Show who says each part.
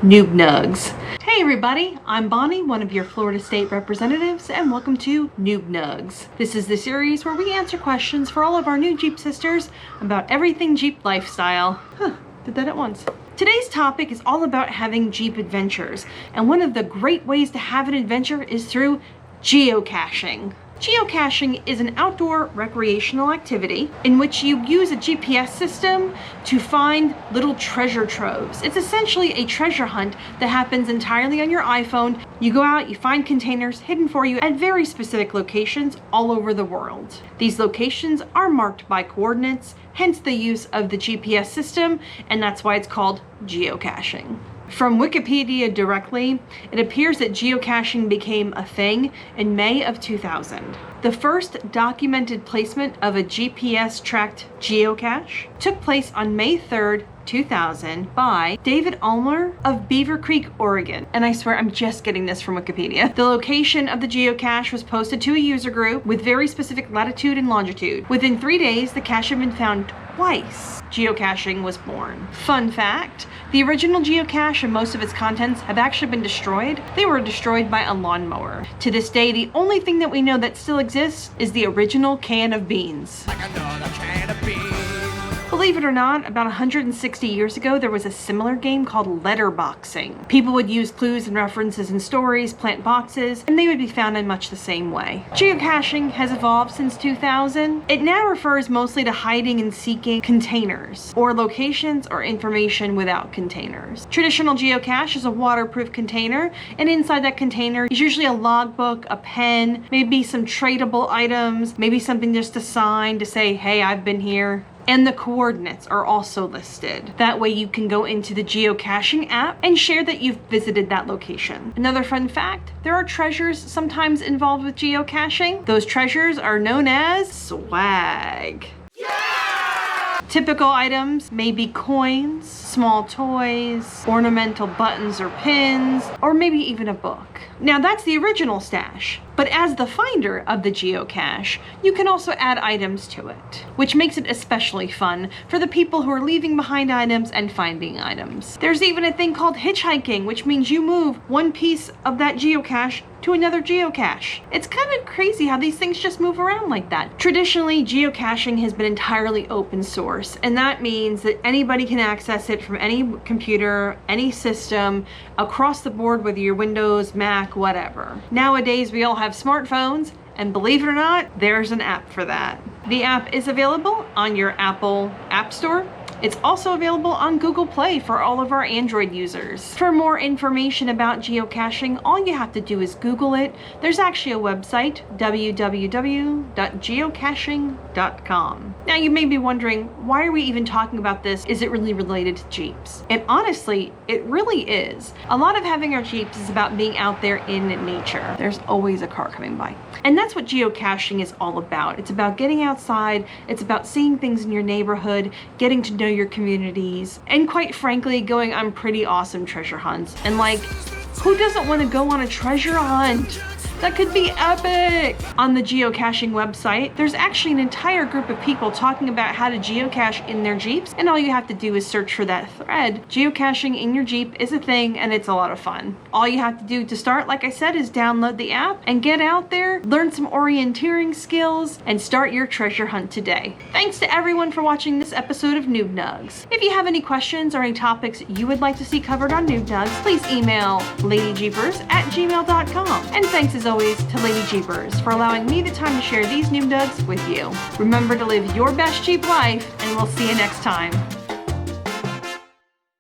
Speaker 1: NoobNugs. Hey everybody, I'm Bonnie, one of your Florida State representatives, and welcome to NoobNugs. This is the series where we answer questions for all of our new Jeep sisters about everything Jeep lifestyle. Did that at once. Today's topic is all about having Jeep adventures, and one of the great ways to have an adventure is through geocaching. Geocaching is an outdoor recreational activity in which you use a GPS system to find little treasure troves. It's essentially a treasure hunt that happens entirely on your iPhone. You go out, you find containers hidden for you at very specific locations all over the world. These locations are marked by coordinates, hence the use of the GPS system, and that's why it's called geocaching. From Wikipedia directly, it appears that geocaching became a thing in May of 2000. The first documented placement of a GPS-tracked geocache took place on May 3rd, 2000 by David Ulmer of Beaver Creek, Oregon. And I swear I'm just getting this from Wikipedia. The location of the geocache was posted to a user group with very specific latitude and longitude. Within 3 days, the cache had been found twice. Geocaching was born. Fun fact, the original geocache and most of its contents have actually been destroyed. They were destroyed by a lawnmower. To this day, the only thing that we know that still exists is the original can of beans. Like another can of beans. Believe it or not, about 160 years ago, there was a similar game called letterboxing. People would use clues and references in stories, plant boxes, and they would be found in much the same way. Geocaching has evolved since 2000. It now refers mostly to hiding and seeking containers, or locations or information without containers. Traditional geocache is a waterproof container, and inside that container is usually a logbook, a pen, maybe some tradable items, maybe something just a sign to say, hey, I've been here. And the coordinates are also listed. That way you can go into the geocaching app and share that you've visited that location. Another fun fact, there are treasures sometimes involved with geocaching. Those treasures are known as swag. Yeah! Typical items may be coins, small toys, ornamental buttons or pins, or maybe even a book. Now that's the original stash, but as the finder of the geocache, you can also add items to it, which makes it especially fun for the people who are leaving behind items and finding items. There's even a thing called hitchhiking, which means you move one piece of that geocache to another geocache. It's kind of crazy how these things just move around like that. Traditionally, geocaching has been entirely open source, and that means that anybody can access it from any computer, any system, across the board, whether you're Windows, Mac, whatever. Nowadays, we all have smartphones, and believe it or not, there's an app for that. The app is available on your Apple App Store. It's also available on Google Play for all of our Android users. For more information about geocaching, all you have to do is Google it. There's actually a website, www.geocaching.com. Now you may be wondering, why are we even talking about this? Is it really related to Jeeps? And honestly, it really is. A lot of having our Jeeps is about being out there in nature. There's always a car coming by. And that's what geocaching is all about. It's about getting outside, it's about seeing things in your neighborhood, getting to know your communities, and quite frankly, going on pretty awesome treasure hunts. And like, who doesn't want to go on a treasure hunt? That could be epic! On the geocaching website, there's actually an entire group of people talking about how to geocache in their Jeeps, and all you have to do is search for that thread. Geocaching in your Jeep is a thing, and it's a lot of fun. All you have to do to start, like I said, is download the app and get out there, learn some orienteering skills, and start your treasure hunt today. Thanks to everyone for watching this episode of NoobNugs. If you have any questions or any topics you would like to see covered on NoobNugs, please email ladyjeepers@gmail.com. And thanks as always to Lady Jeepers for allowing me the time to share these NoobNugs with you. Remember to live your best Jeep life, and we'll see you next time.